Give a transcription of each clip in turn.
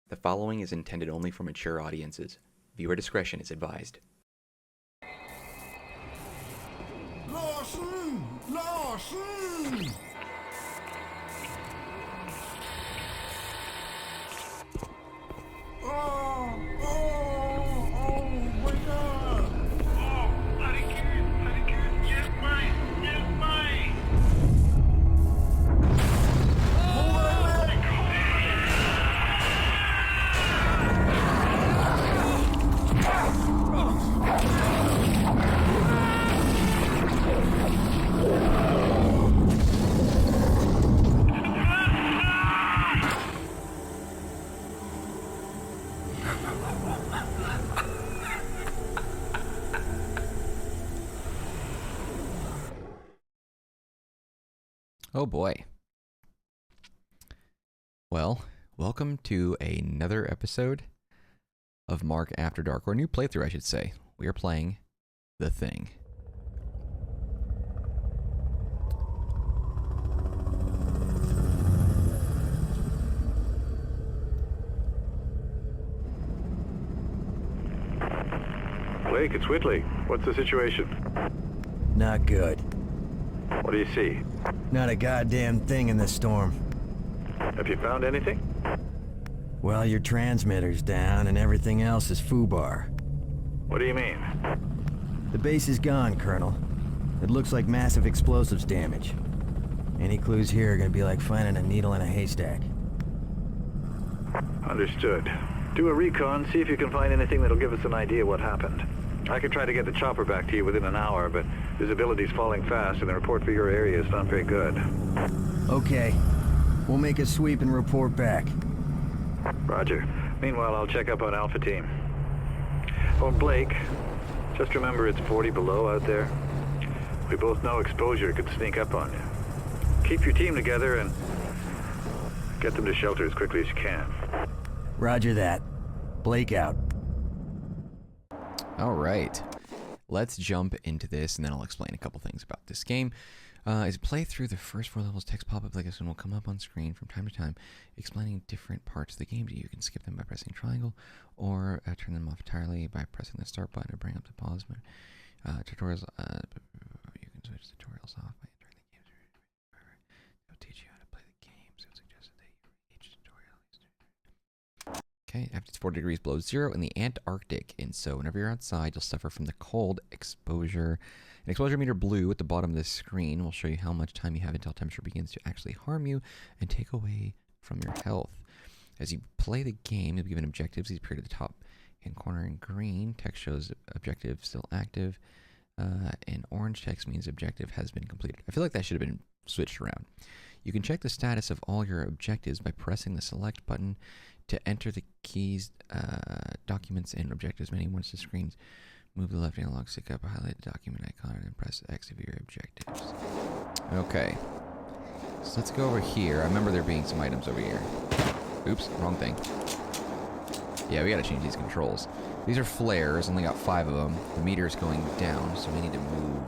The following is intended only for mature audiences. Viewer discretion is advised. Larson! Larson! Wake up! Herregud, hjelp meg! Hjelp meg! Oh boy. Well, welcome to another episode of Mark After Dark, or a new playthrough, I should say. We are playing The Thing. Blake, it's Whitley. What's the situation? Not good. What do you see? Not a goddamn thing in this storm. Have you found anything? Well, your transmitter's down and everything else is foobar. What do you mean? The base is gone, Colonel. It looks like massive explosives damage. Any clues here are gonna be like finding a needle in a haystack. Understood. Do a recon, see if you can find anything that'll give us an idea what happened. I could try to get the chopper back to you within an hour, but visibility's falling fast and the report for your area is not very good. Okay. We'll make a sweep and report back. Roger. Meanwhile, I'll check up on Alpha Team. Oh, Blake, just remember it's 40 below out there. We both know exposure could sneak up on you. Keep your team together and get them to shelter as quickly as you can. Roger that. Blake out. All right, let's jump into this, and then I'll explain a couple things about this game. As you play through the first 4 levels, text pop-up like this one will come up on screen from time to time, explaining different parts of the game to you. You can skip them by pressing triangle, or turn them off entirely by pressing the start button to bring up the pause button. Tutorials, you can switch tutorials off by entering the game. It'll teach you how to play the game, so it's suggested that you read each tutorial. Okay, after it's 40 degrees below zero in the Antarctic, and so whenever you're outside, you'll suffer from the cold exposure. An exposure meter blue at the bottom of this screen will show you how much time you have until temperature begins to actually harm you and take away from your health. As you play the game, you'll be given objectives. These appear at the top hand corner in green. Text shows objective still active, and orange text means objective has been completed. I feel like that should have been switched around. You can check the status of all your objectives by pressing the select button to enter the keys, documents, and objectives menu. Once the screens move to the left analog stick up, highlight the document icon, and then press X to view your objectives. Okay, so let's go over here. I remember there being some items over here. Oops, wrong thing. Yeah, we gotta change these controls. These are flares, only got 5 of them. The meter is going down, so we need to move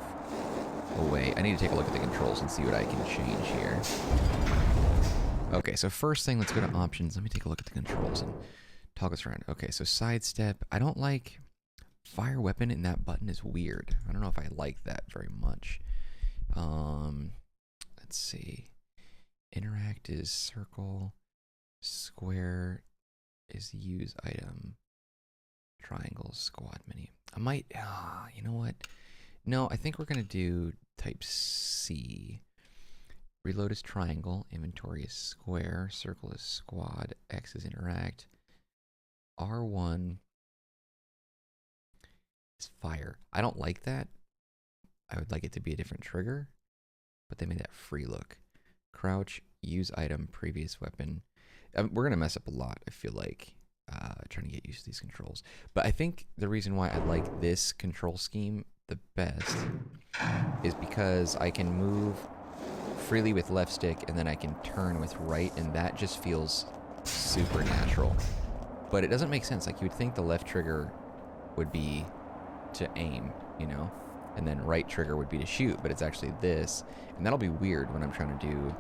away. I need to take a look at the controls and see what I can change here. Okay, so first thing, let's go to options. Let me take a look at the controls and toggle this around. Okay, so sidestep. I don't like fire weapon, and that button is weird. I don't know if I like that very much. Let's see. Interact is circle. Square is use item. Triangle, squad menu. I might, you know what? No, I think we're going to do type C. Reload is triangle, inventory is square, circle is squad, X is interact, R1 is fire. I don't like that. I would like it to be a different trigger, but they made that free look. Crouch, use item, previous weapon. We're going to mess up a lot, I feel like, trying to get used to these controls. But I think the reason why I like this control scheme the best is because I can move freely with left stick, and then I can turn with right, and that just feels super natural. But it doesn't make sense. Like, you would think the left trigger would be to aim, you know, and then right trigger would be to shoot, but it's actually this, and that'll be weird when I'm trying to do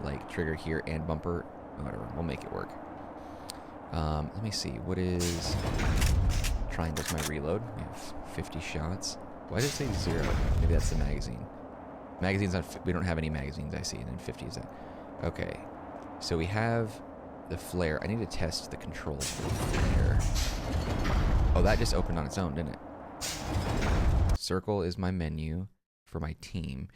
like trigger here and bumper. Whatever, we'll make it work. Let me see. What is... Triangle's my reload. We have 50 shots. Why did it say 0? Maybe that's the magazine. Magazines on... We don't have any magazines, I see. And then 50 is that. Okay. So we have the flare. I need to test the controls for the flare. Oh, that just opened on its own, didn't it? Circle is my menu for my team.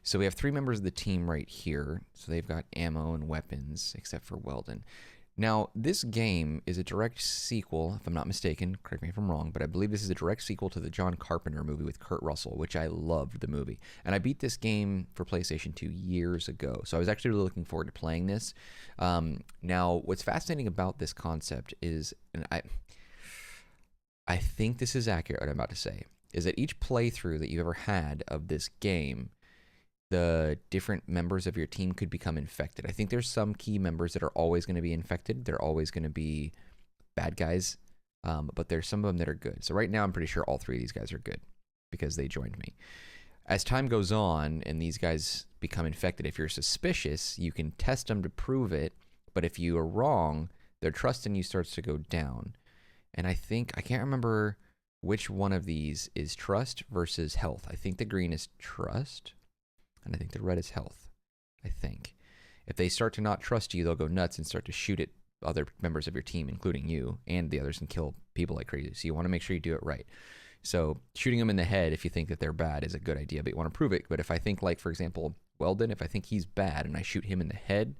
So we have 3 members of the team right here. So they've got ammo and weapons, except for Weldon. Now, this game is a direct sequel, if I'm not mistaken, correct me if I'm wrong, but I believe this is a direct sequel to the John Carpenter movie with Kurt Russell, which I loved the movie. And I beat this game for PlayStation 2 years ago, so I was actually really looking forward to playing this. Now, what's fascinating about this concept is, and I think this is accurate what I'm about to say, is that each playthrough that you ever had of this game, the different members of your team could become infected. I think there's some key members that are always going to be infected. They're always going to be bad guys, but there's some of them that are good. So right now, I'm pretty sure all 3 of these guys are good because they joined me. As time goes on and these guys become infected, if you're suspicious, you can test them to prove it, but if you are wrong, their trust in you starts to go down. And I can't remember which one of these is trust versus health. I think the green is trust. And I think the red is health, I think. If they start to not trust you, they'll go nuts and start to shoot at other members of your team, including you, and the others, and kill people like crazy. So you want to make sure you do it right. So shooting them in the head if you think that they're bad is a good idea, but you want to prove it. But if I think, like, for example, Weldon, if I think he's bad and I shoot him in the head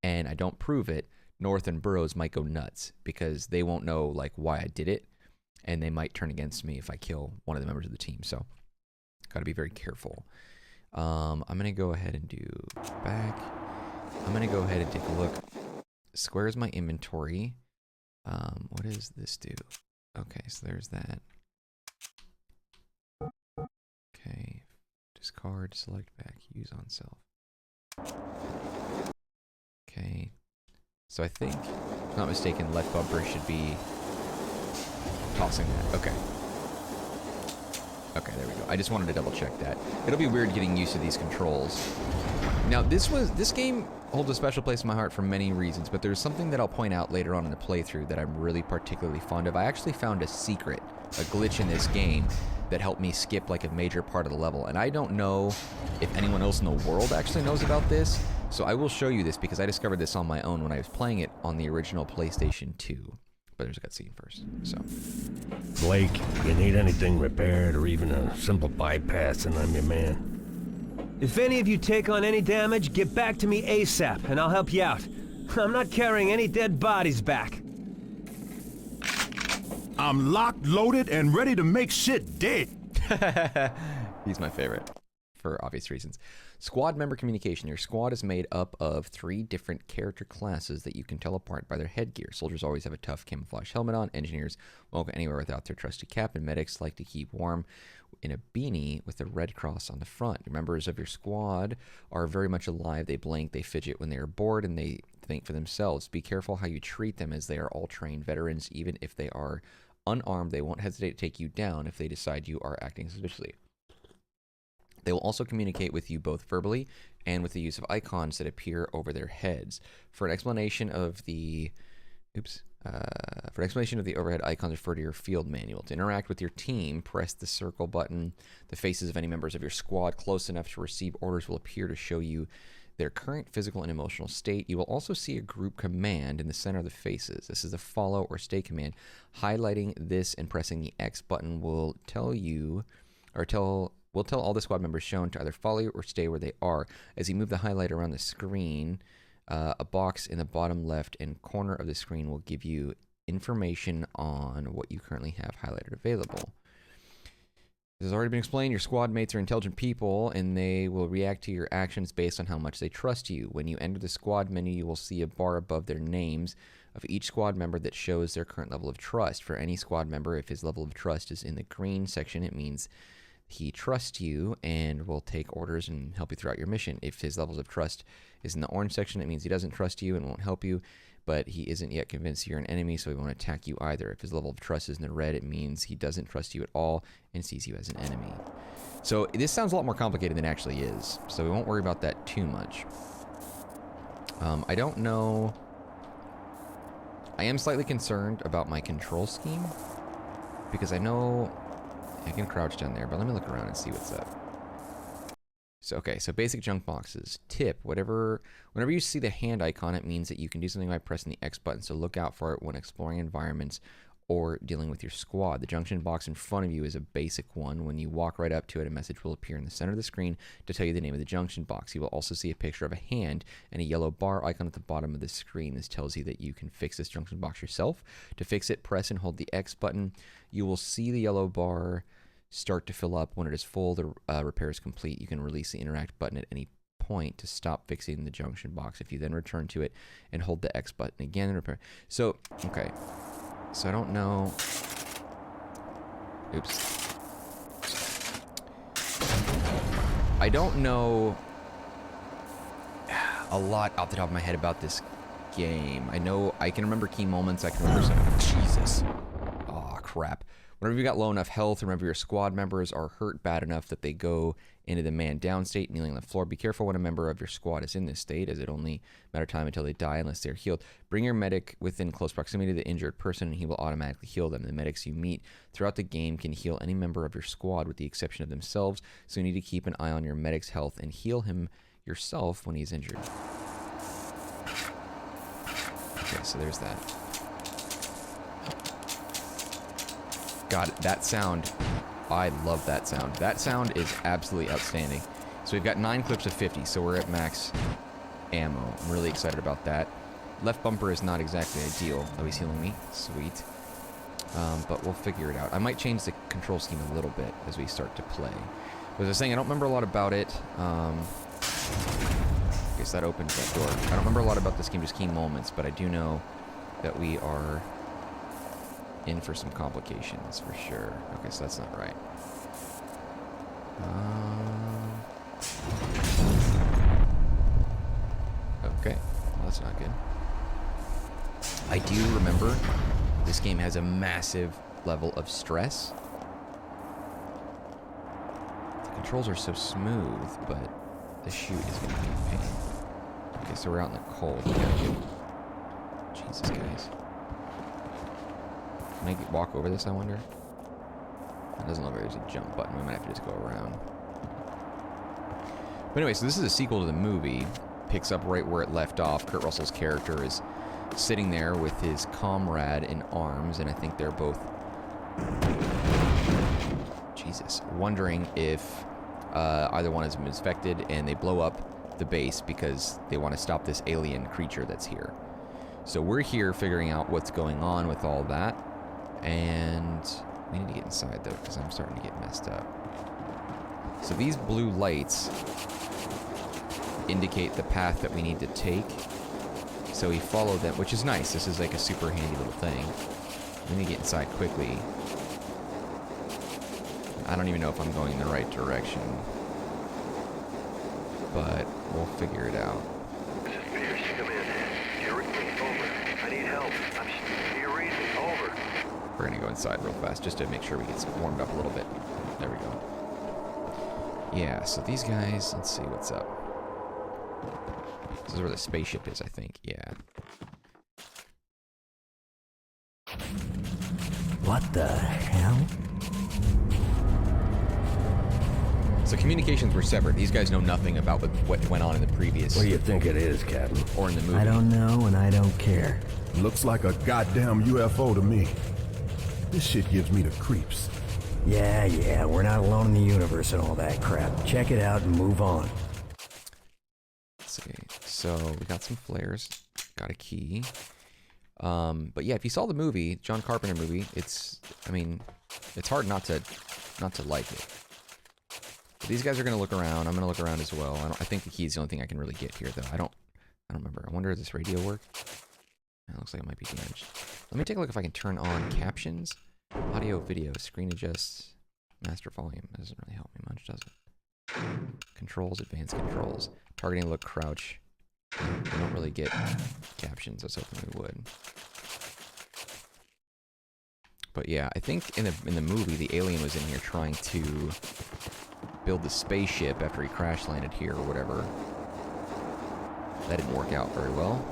and I don't prove it, North and Burroughs might go nuts because they won't know, like, why I did it, and they might turn against me if I kill one of the members of the team. So got to be very careful. I'm going to go ahead and do back. I'm going to go ahead and take a look. Square is my inventory. What does this do? Okay, so there's that. Okay. Discard, select back, use on self. Okay. So I think, if I'm not mistaken, left bumper should be tossing that. Okay. Okay, there we go. I just wanted to double check that. It'll be weird getting used to these controls. Now, this game holds a special place in my heart for many reasons, but there's something that I'll point out later on in the playthrough that I'm really particularly fond of. I actually found a secret, a glitch in this game that helped me skip like a major part of the level, and I don't know if anyone else in the world actually knows about this, so I will show you this because I discovered this on my own when I was playing it on the original PlayStation 2. But there's a cutscene first, so. Blake, you need anything repaired or even a simple bypass, and I'm your man. If any of you take on any damage, get back to me ASAP, and I'll help you out. I'm not carrying any dead bodies back. I'm locked, loaded, and ready to make shit dead. He's my favorite, for obvious reasons. Squad member communication. Your squad is made up of 3 different character classes that you can tell apart by their headgear. Soldiers always have a tough camouflage helmet on. Engineers won't go anywhere without their trusty cap, and medics like to keep warm in a beanie with a red cross on the front. Members of your squad are very much alive. They blink, they fidget when they are bored, and they think for themselves. Be careful how you treat them, as they are all trained veterans. Even if they are unarmed, they won't hesitate to take you down if they decide you are acting suspiciously. They will also communicate with you both verbally and with the use of icons that appear over their heads. For an explanation of the overhead icons, refer to your field manual. To interact with your team, press the circle button. The faces of any members of your squad close enough to receive orders will appear to show you their current physical and emotional state. You will also see a group command in the center of the faces. This is the follow or stay command. Highlighting this and pressing the X button will tell all the squad members shown to either follow you or stay where they are. As you move the highlight around the screen, a box in the bottom left and corner of the screen will give you information on what you currently have highlighted available. This has already been explained. Your squad mates are intelligent people, and they will react to your actions based on how much they trust you. When you enter the squad menu, you will see a bar above their names of each squad member that shows their current level of trust. For any squad member, if his level of trust is in the green section, it means he trusts you and will take orders and help you throughout your mission. If his levels of trust is in the orange section, it means he doesn't trust you and won't help you, but he isn't yet convinced you're an enemy, so he won't attack you either. If his level of trust is in the red, it means he doesn't trust you at all and sees you as an enemy. So this sounds a lot more complicated than it actually is, so we won't worry about that too much. I don't know I am slightly concerned about my control scheme, because I know I can crouch down there, but let me look around and see what's up. So, okay, so basic junk boxes. Tip, whenever you see the hand icon, it means that you can do something by pressing the X button, so look out for it when exploring environments or dealing with your squad. The junction box in front of you is a basic one. When you walk right up to it, a message will appear in the center of the screen to tell you the name of the junction box. You will also see a picture of a hand and a yellow bar icon at the bottom of the screen. This tells you that you can fix this junction box yourself. To fix it, press and hold the X button. You will see the yellow bar start to fill up. When it is full, the repair is complete. You can release the interact button at any point to stop fixing the junction box. If you then return to it and hold the X button again and repair. So, okay. So I don't know. Oops. I don't know a lot off the top of my head about this game. I know I can remember key moments. I can remember some. Jesus. Oh, crap. Whenever you got low enough health, remember your squad members are hurt bad enough that they go into the man down state, kneeling on the floor. Be careful when a member of your squad is in this state, as it only matter of time until they die unless they're healed. Bring your medic within close proximity to the injured person, and he will automatically heal them. The medics you meet throughout the game can heal any member of your squad with the exception of themselves, so you need to keep an eye on your medic's health and heal him yourself when he's injured. Okay, so there's that. God, that sound, I love that sound. That sound is absolutely outstanding. So we've got 9 clips of 50, so we're at max ammo. I'm really excited about that. Left bumper is not exactly ideal. Oh, he's healing me. Sweet. But we'll figure it out. I might change the control scheme a little bit as we start to play. As I was saying, I don't remember a lot about it. I guess that opens that door. I don't remember a lot about this game, just key moments, but I do know that we are in for some complications for sure. Okay, so that's not right. Okay, well, that's not good. I do remember this game has a massive level of stress. The controls are so smooth, but the shoot is going to be a pain. Okay, so we're out in the cold. We gotta get... Jesus, guys. Can I walk over this, I wonder? It doesn't look like there's a jump button. We might have to just go around. But anyway, so this is a sequel to the movie. Picks up right where it left off. Kurt Russell's character is sitting there with his comrade in arms, and I think they're both... Jesus. Wondering if either one has been infected, and they blow up the base because they want to stop this alien creature that's here. So we're here figuring out what's going on with all that. And we need to get inside, though, because I'm starting to get messed up. So these blue lights indicate the path that we need to take. So we follow them, which is nice. This is like a super handy little thing. We need to get inside quickly. I don't even know if I'm going in the right direction. But we'll figure it out. This is Pierce. Come in. You're over. I need help. I'm your reason. Over. We're gonna go inside real fast just to make sure we get warmed up a little bit. There we go. Yeah, so these guys, let's see what's up. This is where the spaceship is, I think. Yeah. What the hell? So communications were severed. These guys know nothing about what went on in the previous... What do you think it is, Captain? Or in the movie. I don't know, and I don't care. Looks like a goddamn UFO to me. This shit gives me the creeps. Yeah, we're not alone in the universe and all that crap. Check it out and move on. Let's see. So we got some flares. Got a key. But yeah, if you saw the movie, John Carpenter movie, it's hard not to like it. But these guys are gonna look around. I'm gonna look around as well. I think the key is the only thing I can really get here, though. I don't remember. I wonder if this radio work. It looks like it might be damaged. Let me take a look if I can turn on captions. Audio, video, screen adjust, master volume. That doesn't really help me much, does it? Controls, advanced controls. Targeting, look, crouch. We don't really get captions. I was hoping we would. But yeah, I think in the movie, the alien was in here trying to build the spaceship after he crash landed here or whatever. That didn't work out very well.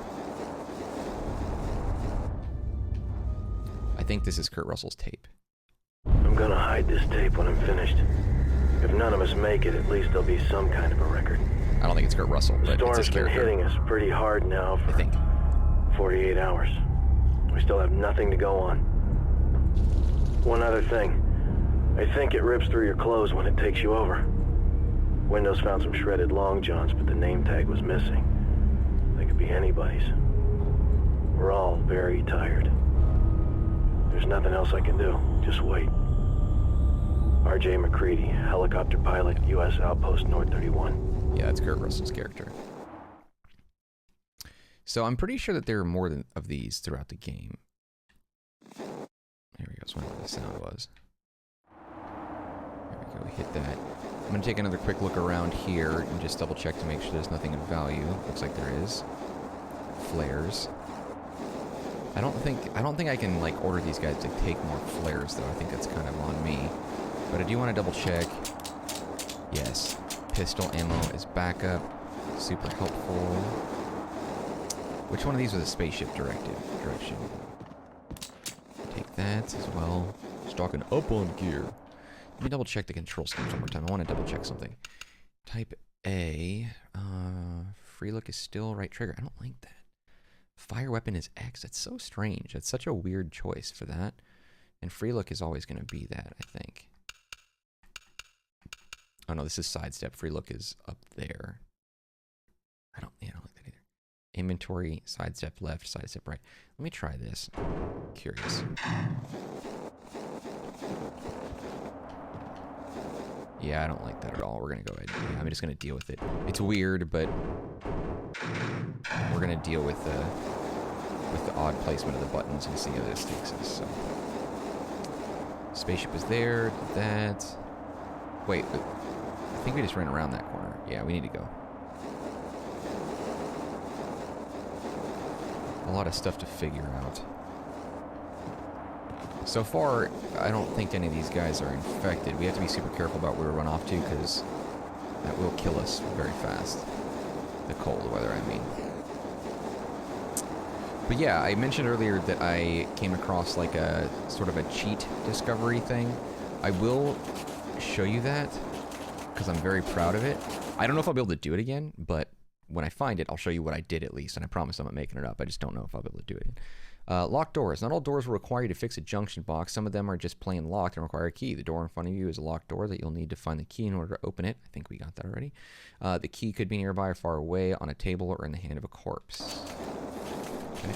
I think this is Kurt Russell's tape. I'm gonna hide this tape when I'm finished. If none of us make it, at least there'll be some kind of a record. I don't think it's Kurt Russell, The but it's his storm's been character. hitting us pretty hard now I for think. 48 hours. We still have nothing to go on. One other thing. I think it rips through your clothes when it takes you over. Windows found some shredded long johns, but the name tag was missing. They could be anybody's. We're all very tired. There's nothing else I can do. Just wait. R.J. McCready, helicopter pilot, U.S. Outpost, North 31. Yeah, that's Kurt Russell's character. So I'm pretty sure that there are more than of these throughout the game. There we go. That's what the sound was. There we go. We hit that. I'm going to take another quick look around here and just double check to make sure there's nothing of value. Looks like there is. Flares. I don't think I can like order these guys to take more flares though. I think that's kind of on me. But I do want to double check. Yes. Pistol ammo is backup. Super helpful. Which one of these was a spaceship direction? Take that as well. Stocking up on gear. Let me double check the control schemes one more time. I want to double check something. Type A. Free look is still right trigger. I don't like that. Fire weapon is X. That's so strange. That's such a weird choice for that. And free look is always going to be that, I think. Oh no, this is sidestep. Free look is up there. I don't like that either. Inventory, sidestep left, sidestep right. Let me try this. Curious. Yeah, I don't like that at all. We're gonna go ahead. Yeah, I'm just gonna deal with it. It's weird, but we're gonna deal with the odd placement of the buttons and see how this takes us. So, spaceship is there. Did that. Wait, but I think we just ran around that corner. Yeah, we need to go. A lot of stuff to figure out. So far, I don't think any of these guys are infected. We have to be super careful about where we run off to, because that will kill us very fast. The cold weather, I mean. But yeah, I mentioned earlier that I came across like a sort of a cheat discovery thing. I will show you that, because I'm very proud of it. I don't know if I'll be able to do it again, but when I find it, I'll show you what I did at least, and I promise I'm not making it up. I just don't know if I'll be able to do it. Locked doors. Not all doors will require you to fix a junction box. Some of them are just plain locked and require a key. The door in front of you is a locked door that you'll need to find the key in order to open it. I think we got that already. The key could be nearby or far away, on a table, or in the hand of a corpse. Okay.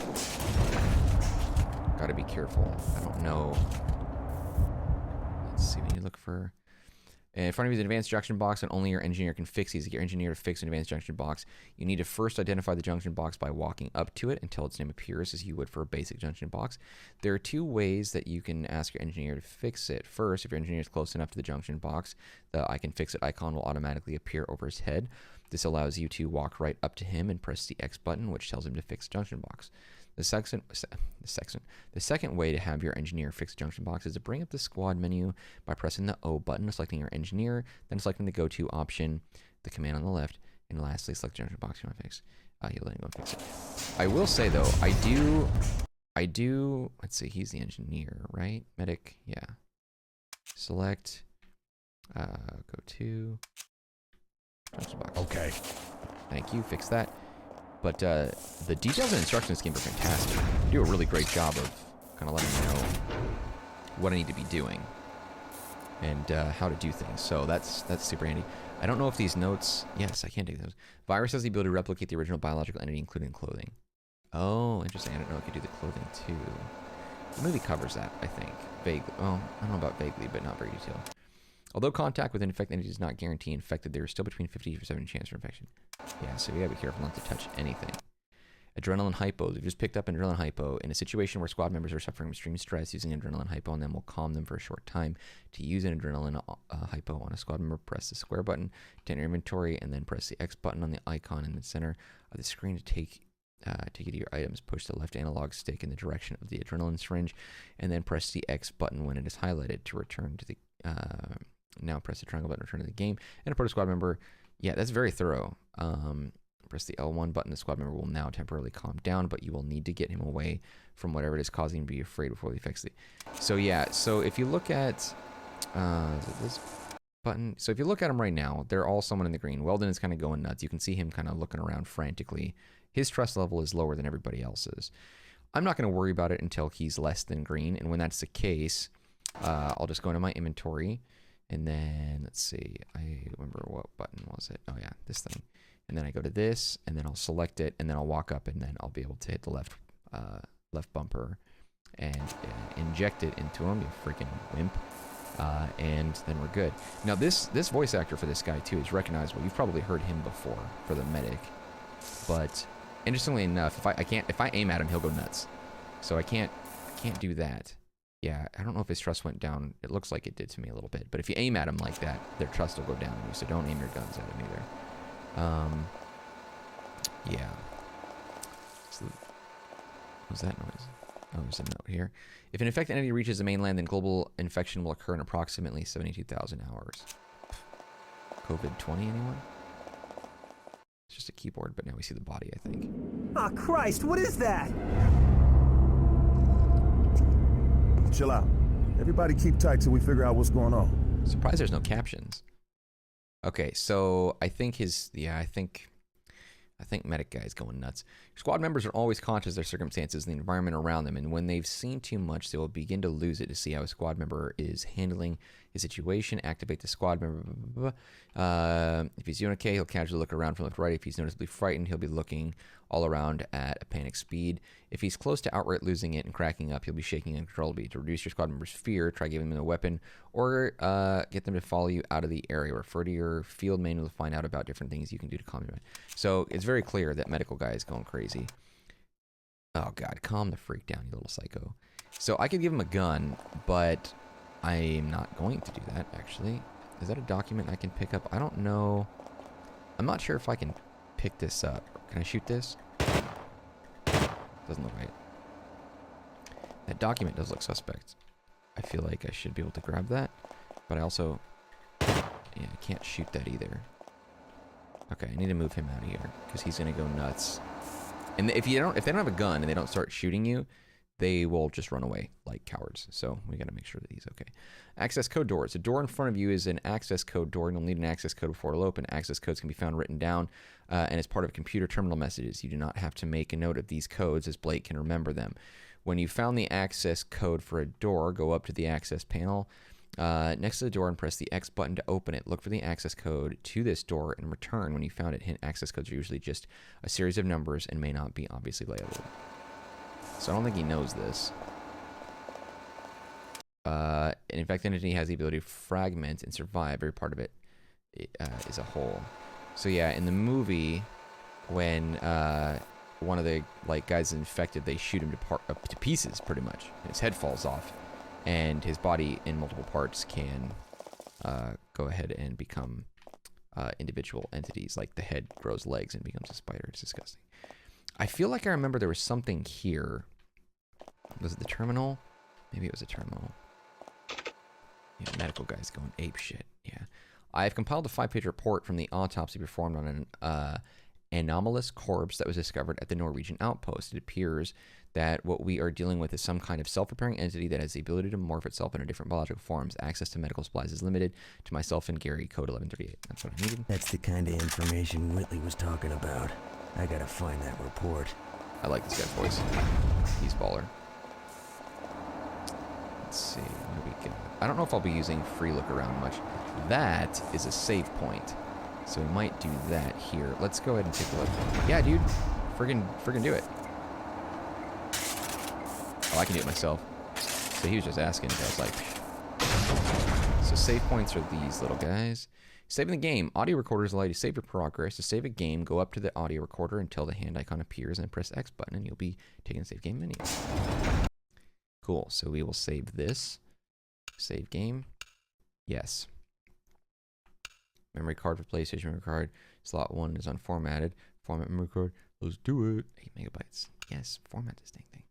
Gotta be careful. I don't know. Let's see. We need to look for... In front of you is an advanced junction box, and only your engineer can fix these. To get your engineer to fix an advanced junction box, you need to first identify the junction box by walking up to it until its name appears, as you would for a basic junction box. There are two ways that you can ask your engineer to fix it. First, if your engineer is close enough to the junction box, the I can fix it icon will automatically appear over his head. This allows you to walk right up to him and press the X button, which tells him to fix the junction box. The second way to have your engineer fix the junction box is to bring up the squad menu by pressing the O button, selecting your engineer, then selecting the go-to option, the command on the left, and lastly select the junction box you want to fix. You'll let him go fix it. I will say though, I do, let's see, he's the engineer, right? Medic, yeah. Select, go to, junction box. Okay. Thank you, fix that. But the details and instructions in this game are fantastic. They do a really great job of kind of letting me know what I need to be doing and how to do things. So that's super handy. I don't know if these notes... Yes, I can take those. Virus has the ability to replicate the original biological entity, including clothing. Oh, interesting. I don't know if I could do the clothing too. The movie covers that, I think. Vaguely. Oh, I don't know about vaguely, but not very detailed. Although contact with an infected entity does not guarantee infected, there is still between 50 to 70% chance for infection. Yeah, so you gotta be careful not to touch anything. Adrenaline hypo. We've just picked up an adrenaline hypo. In a situation where squad members are suffering extreme stress, using an adrenaline hypo on them will calm them for a short time. To use an adrenaline hypo on a squad member, press the square button to enter inventory, and then press the X button on the icon in the center of the screen to take you to your items. Push the left analog stick in the direction of the adrenaline syringe, and then press the X button when it is highlighted to return to the... now press the triangle button to return to the game, and report a squad member. Yeah, that's very thorough. Press the L1 button. The squad member will now temporarily calm down, but you will need to get him away from whatever it is causing him to be afraid before the effects. So yeah, so if you look at this button, so if you look at him right now, they're all someone in the green. Weldon is kind of going nuts. You can see him kind of looking around frantically. His trust level is lower than everybody else's. I'm not going to worry about it until he's less than green, and when that's the case, I'll just go into my inventory, and then let's see. I remember what button was it? Oh yeah, this thing. And then I go to this, and then I'll select it, and then I'll walk up, and then I'll be able to hit the left bumper and inject it into him, you freaking wimp. And then we're good. Now this voice actor for this guy too is recognizable. You've probably heard him before for the medic, but interestingly enough, if I aim at him, he'll go nuts. So I can't do that. Yeah, I don't know if his trust went down. It looks like it did to me a little bit. But if you aim at him like that, their trust will go down on you. So don't aim your guns at him either. Yeah. So, what was that noise? Oh, there's a note here. If an infected entity reaches the mainland, then global infection will occur in approximately 72,000 hours. COVID-20, anyone? It's just a keyboard, but now we see the body, I think. Ah, Christ, what is that? Chill out. Everybody keep tight till we figure out what's going on. Surprised there's no captions. Okay, so I think I think medic guy is going nuts. Squad members are always conscious of their circumstances and the environment around them, and when they've seen too much, they will begin to lose it to see how a squad member is handling his situation. Activate the squad member. Blah, blah, blah. If he's doing okay, he'll casually look around from left to right. If he's noticeably frightened, he'll be looking all around at a panic speed. If he's close to outright losing it and cracking up, he'll be shaking uncontrollably. To reduce your squad member's fear, try giving them a weapon or get them to follow you out of the area. Refer to your field manual to find out about different things you can do to calm them. So it's very clear that medical guy is going crazy. Oh God, calm the freak down, you little psycho. So I could give him a gun, but I'm not going to do that, actually. Is that a document I can pick up? I don't know. I'm not sure if I can pick this up. Can I shoot this? Doesn't look right. That document does look suspect. I feel like I should be able to grab that, but I also, yeah, I can't shoot that either. Okay, I need to move him out of here because he's gonna go nuts. And if they don't have a gun and they don't start shooting you, they will just run away like cowards. So we gotta make sure that he's okay. Access code doors. A door in front of you is an access code door, and you'll need an access code before it'll open. Access codes can be found written down and as part of computer terminal messages. You do not have to make a note of these codes, as Blake can remember them. When you found the access code for a door, go up to the access panel next to the door and press the X button to open it. Look for the access code to this door and return when you found it. Hint: access codes are usually just a series of numbers and may not be obviously labeled. So I don't think he knows this. An infected entity has the ability to fragment and survive. Every part of it is a whole. So yeah, in the movie, when one of the guys is infected, they shoot him to pieces, pretty much. And his head falls off, and his body in multiple parts can go ahead and become individual entities. Like the head grows legs and becomes a spider. It's disgusting. I feel like I remember there was something here. Was it the terminal? Maybe it was a terminal. Yeah, medical guy's going ape shit. Yeah. I have compiled a 5-page report from the autopsy performed on an anomalous corpse that was discovered at the Norwegian Outpost. It appears that what we are dealing with is some kind of self-repairing entity that has the ability to morph itself into different biological forms. Access to medical supplies is limited to myself and Gary, code 1138. That's what I needed. That's the kind of information Whitley was talking about. I gotta find that report. I like this guy's voice. He's baller. Let's see, what do we got? I don't know if I'll be using free look around much. That is a save point. So we might do that here. Let's go ahead and take a look. Yeah, dude. Friggin' do it. Oh, I can do it myself. So he was just asking. I was like... So save points are these little guys. Saving the game. Audio recorders allow you to save your progress. To save a game, go up to the audio recorder until the hand icon appears and press X button, and you'll be taking the save game menu. Cool. So we will save this. Save game. Yes. Memory card for PlayStation memory card. Slot 1 is unformatted. Format memory card. Let's do it. 8 megabytes. Yes. Format this dang thing.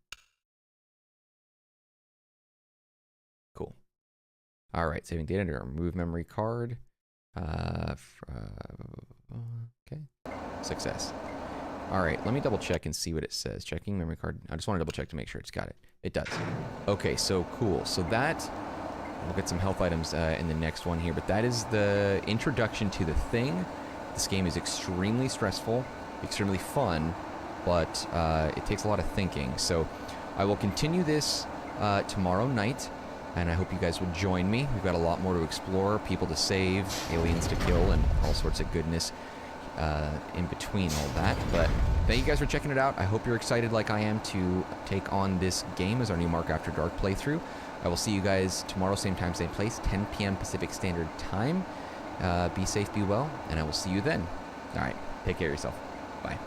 Cool. All right. Saving data to remove memory card. Okay. Success. All right, let me double check and see what it says. Checking memory card. I just want to double check to make sure it's got it. It does. Okay, so cool. So that, we'll get some health items in the next one here, but that is the introduction to The Thing. This game is extremely stressful, extremely fun, but it takes a lot of thinking. So I will continue this tomorrow night, and I hope you guys will join me. We've got a lot more to explore, people to save, aliens to kill, and all sorts of goodness in between all that. But thank you guys for checking it out. I hope you're excited like I am to take on this game as our new Mark After Dark playthrough. I will see you guys tomorrow, same time, same place, 10 p.m. Pacific Standard Time. Be safe, be well, and I will see you then. All right, take care of yourself. Bye.